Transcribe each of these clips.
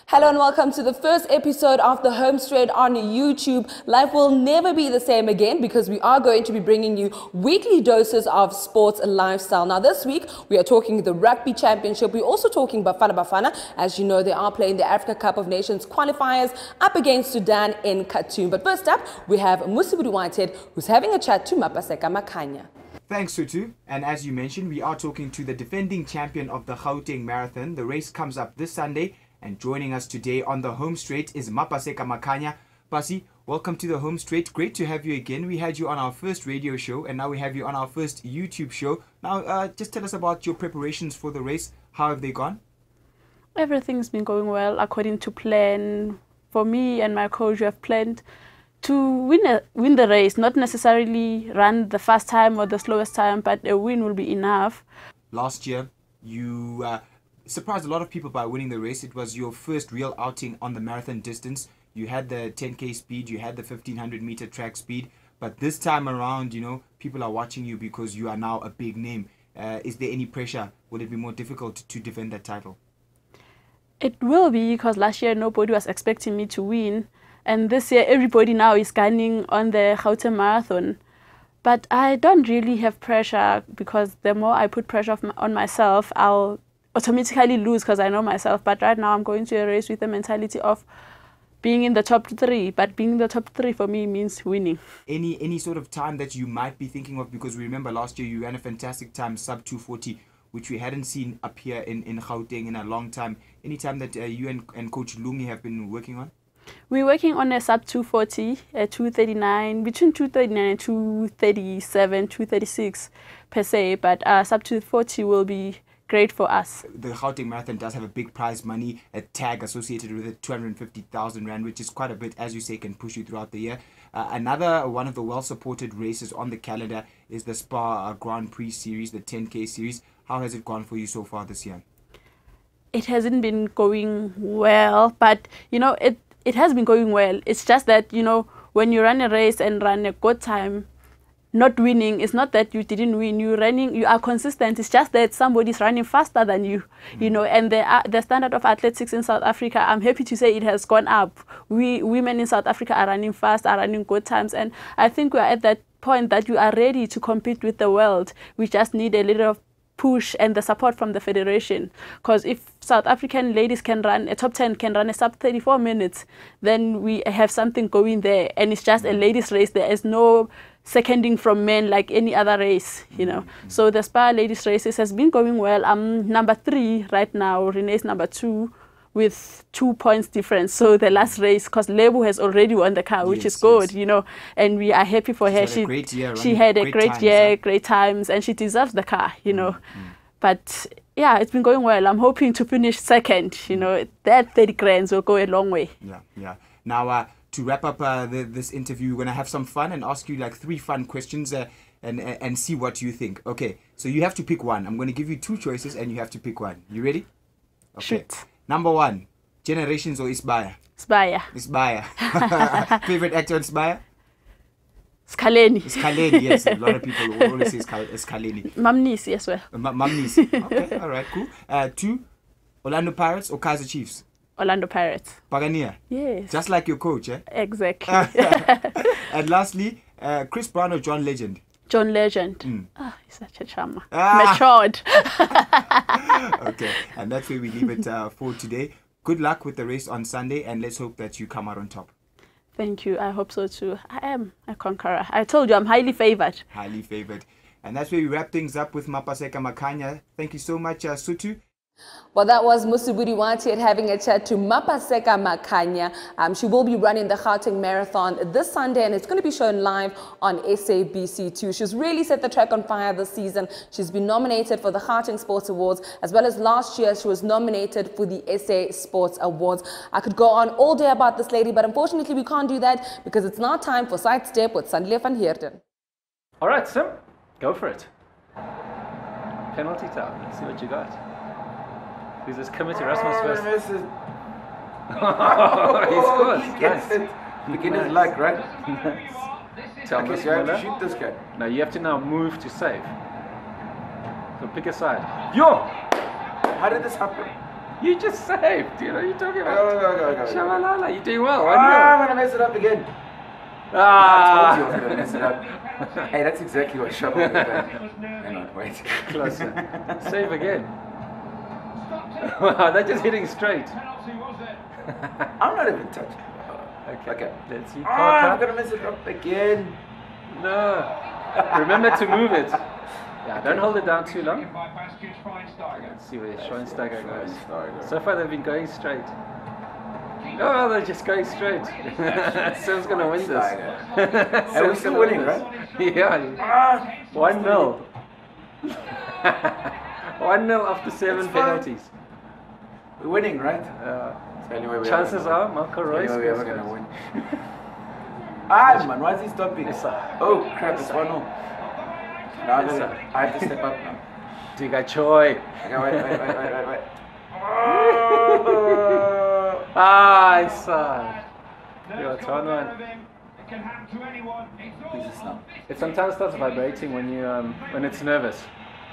Hello and welcome to the first episode of the Home Straight on YouTube. Life will never be the same again because we are going to be bringing you weekly doses of sports and lifestyle. Now this week we are talking the Rugby Championship. We're also talking Bafana Bafana. As you know, they are playing the Africa Cup of Nations qualifiers up against Sudan in Khartoum. But first up, we have Musibudi Whitehead, who's having a chat to Mapaseka Makhanya. Thanks, Sutu. And as you mentioned, we are talking to the defending champion of the Gauteng Marathon. The race comes up this Sunday. And joining us today on the Home Straight is Mapaseka Makhanya. Pasi, welcome to the Home Straight. Great to have you again. We had you on our first radio show and now we have you on our first YouTube show. Now, just tell us about your preparations for the race. How have they gone? Everything's been going well according to plan. For me and my coach, we have planned to win the race, not necessarily run the fast time or the slowest time, but a win will be enough. Last year, you surprised a lot of people by winning the race. It was your first real outing on the marathon distance. You had the 10K speed, you had the 1500 meter track speed, but this time around, you know, people are watching you because you are now a big name. Is there any pressure? Will it be more difficult to defend that title? It will be, because last year nobody was expecting me to win, and this year everybody now is gunning on the Gauteng Marathon. But I don't really have pressure, because the more I put pressure on myself, I'll automatically lose because I know myself. But right now I'm going to a race with the mentality of being in the top 3, but being in the top 3 for me means winning. Any sort of time that you might be thinking of, because we remember last year you ran a fantastic time, sub 240, which we hadn't seen up here in Gauteng in a long time. Any time that you and Coach Lungi have been working on? We're working on a sub 240, 239, between 239 and 237, 236 per se, but sub 240 will be great for us. The Gauteng Marathon does have a big prize money, a tag associated with it, 250,000 Rand, which is quite a bit, as you say, can push you throughout the year. Another one of the well-supported races on the calendar is the Spa Grand Prix series, the 10K series. How has it gone for you so far this year? It hasn't been going well, but, you know, it has been going well. It's just that, you know, when you run a race and run a good time, not winning, it's not that you didn't win. You are consistent. It's just that somebody's running faster than you, you know. And the standard of athletics in South Africa, I'm happy to say it has gone up. Women in South Africa are running fast, are running good times, and I think we are at that point that you are ready to compete with the world. We just need a little push and the support from the federation, because if South African ladies can run, a top 10 can run a sub 34 minutes, then we have something going there, and it's just a ladies race. There is no seconding from men like any other race, you know. So the Spa ladies races has been going well. I'm number 3 right now. Renee's number 2 with 2 points difference. So the last race, because Lebu has already won the car, which is good, you know, and we are happy for her. She had a great year, great times, and she deserves the car, you know. But yeah, it's been going well. I'm hoping to finish second, you know. That 30 grand will go a long way. Yeah. Now, to wrap up this interview, we're going to have some fun and ask you like 3 fun questions and see what you think. Okay, so you have to pick one. I'm going to give you 2 choices and you have to pick one. You ready? Okay. Shoot. Number 1, Generations or Isibaya? Isibaya. Favorite actor on Isibaya? Skhaleni, yes. A lot of people will always say Skhaleni. Mamnisi as well. Mamnisi. Okay, all right, cool. 2, Orlando Pirates or Kaizer Chiefs? Orlando Pirates. Pagania? Yes. Just like your coach, eh? Exactly. And lastly, Chris Brown or John Legend? John Legend. He's such a charmer. Matured. Okay, and that's where we leave it for today. Good luck with the race on Sunday, and let's hope that you come out on top. Thank you. I hope so too. I am a conqueror. I told you I'm highly favored. Highly favored. And that's where we wrap things up with Mapaseka Makhanya. Thank you so much, Sutu. Well, that was Musibudi Whitehead having a chat to Mapaseka Makhanya. She will be running the Gauteng Marathon this Sunday, and it's going to be shown live on SABC2. She's really set the track on fire this season. She's been nominated for the Gauteng Sports Awards, as well as last year she was nominated for the SA Sports Awards. I could go on all day about this lady, but unfortunately we can't do that because it's now time for Sidestep with Sandile van Heerden. All right, Sim, go for it. Penalty time. Let's see what you got. Who's this committee? Rasmus first. Oh, he gets it. Beginner's luck, right? Tell okay, so you have to shoot this guy. Now you have to now move to save. So pick a side. Yo! How did this happen? You just saved. You know, you're talking about. Go. Shabalala, you're doing well. I'm going to mess it up again. I told you I was going to mess it up. Hey, that's exactly what Shabba would have done. Hang on, wait. Closer. Save again. Wow, they're just hitting straight. I'm not even touching. Okay. Let's see. I'm going to mess it up again. No. Remember to move it. Yeah, don't hold it down too long. Let's see where Schweinsteiger goes. So far they've been going straight. Oh, they're just going straight. Sam's going to win this. And we're still winning, right? Yeah. 1-0. 1-0 after 7 penalties. We're winning, right? Chances are Marco Reus we're ever going to win. Man, why is he stopping? Oh, crap, it's 1-0. Now I have to step up now. Diga Choi. Okay, wait. It's sad. You're it sometimes starts vibrating when you when it's nervous.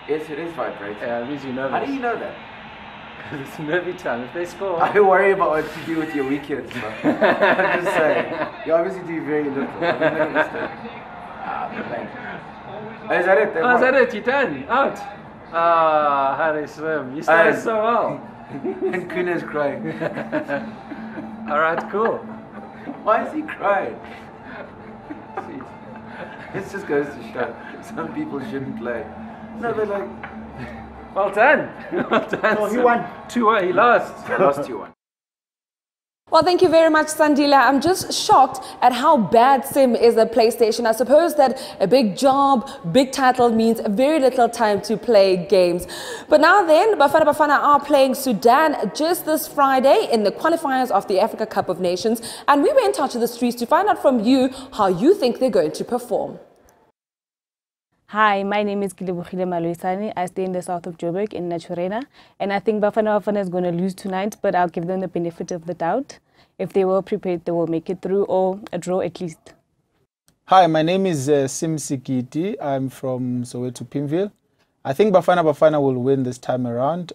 Yes, it is vibrating. Yeah, it means you're nervous. How do you know that? Because it's nervy time. If they score, I worry about what you do with your weekends, bro. I'm just saying. You obviously do very little. Is that it? Is that it? You're done. Out. Harry Swim. You started so well. And Kuna's crying. Alright, cool. Why is he crying? This just goes to show some people shouldn't play. No, they're like... Well done. Well done. Oh, he won. 2-1. He lost. He lost 2-1. Well, thank you very much, Sandila. I'm just shocked at how bad Sim is at PlayStation. I suppose that a big job, big title means very little time to play games. But now then, Bafana Bafana are playing Sudan just this Friday in the qualifiers of the Africa Cup of Nations. And we were in touch with the streets to find out from you how you think they're going to perform. Hi, my name is Kilebukhile Maluisani. I stay in the south of Joburg in Naturena. And I think Bafana Bafana is going to lose tonight, but I'll give them the benefit of the doubt. If they were prepared, they will make it through, or a draw at least. Hi, my name is Sim Sikiti. I'm from Soweto Pimville. I think Bafana Bafana will win this time around,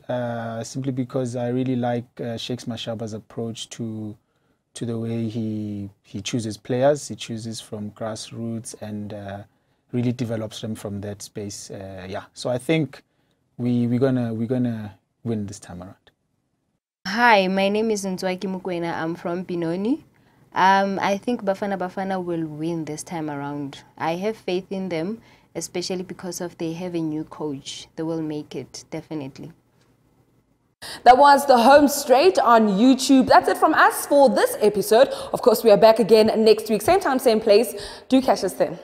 simply because I really like Shakes Mashaba's approach to the way he chooses players. He chooses from grassroots and really develops them from that space. So I think we're gonna win this time around. Hi, my name is Nzwaki Mukwena. I'm from Benoni. I think Bafana Bafana will win this time around. I have faith in them, especially because they have a new coach. They will make it, definitely. That was the Home Straight on YouTube. That's it from us for this episode. Of course, we are back again next week. Same time, same place. Do catch us then.